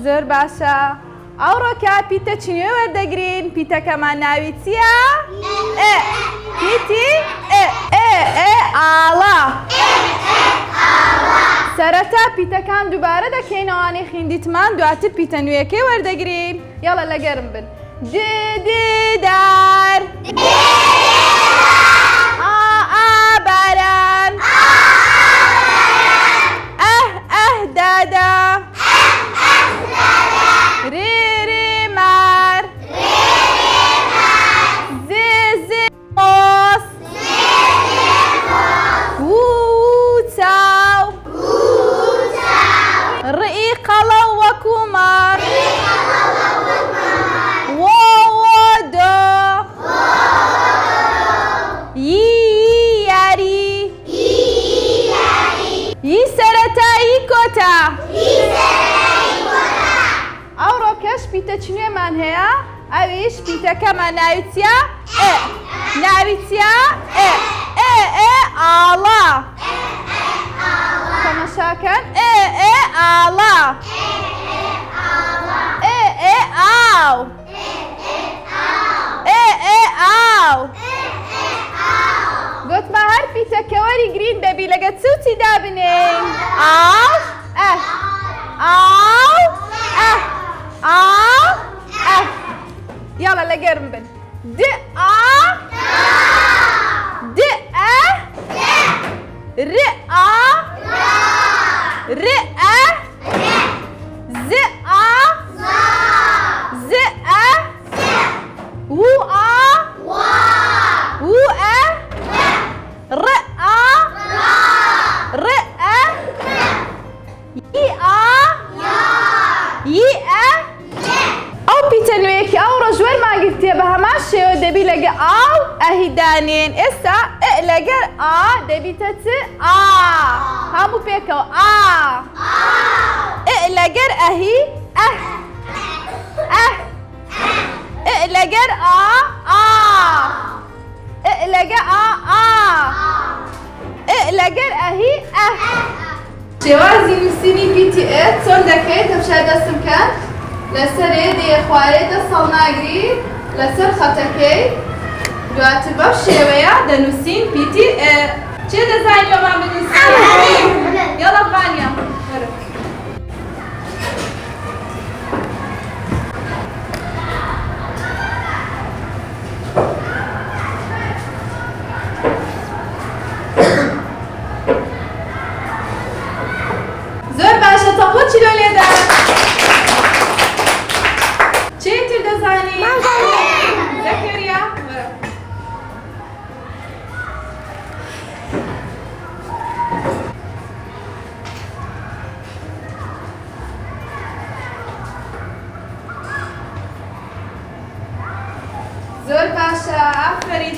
زۆر باشە. ئەوڕۆکە پیتە چنوێ وەردەگرین. پیتەکەمان ناوی چییە؟ ئێ. پیتی ئێ. ئێ ئاڵا. سەرەتا پیتەکان دووبارە دەکەینەوەوانەی خوێندیتمان، دواتر پیتە نوێیەکەی وەردەگرین. یاڵە لەگەرم بن. دار. باران. دادا. مار. قوس. چاو. ڕئی قەڵە وەکو مار. دۆ. یاری. ی سەرەتایی کۆتا. ئەوڕۆ کەش پیتە چنوێمان هەیە، ئەویش پیتەکەمان ناوی چییە؟ ئێ. ناوی چییە؟ ئێ. ئاڵا. تەماشاکەن. ئاڵا. ئاو. ئاو. گوتمە هەر پیتەکە وەریگرین بەبی لەگە چوتی دابنێین. ئاو. ئاو. ئاو. یاڵە لەگەرم بن. ئەو پیتە نوێیەکی ئەوڕۆ ژوەرمان گرتێ بە هەمان شێوە دەبی لەگە ئاو ئەهیدانێن. ئێستا لەگەر دەبیتە چ؟ هەموو پێکەوە لەگەر ئەهی لەگەر لەگە لەگەر ئەهی شێوازی نووسینی پیتی چۆن دەکەیت؟ هەمشای دەستم کە لەسەرێ دێ خوارێ دەسەڵ ناگری لەسەر خەتەکەی، دواتر بەو شێوەیە دەنووسین پیتی چێ دەزانی ئەومان بنووسین؟ یاڵە ڤانیا زۆر باشە. تەپۆ چیرۆ لێدا. چێتر دەزانی؟ زەکەریا زۆر باشە. ئافرین.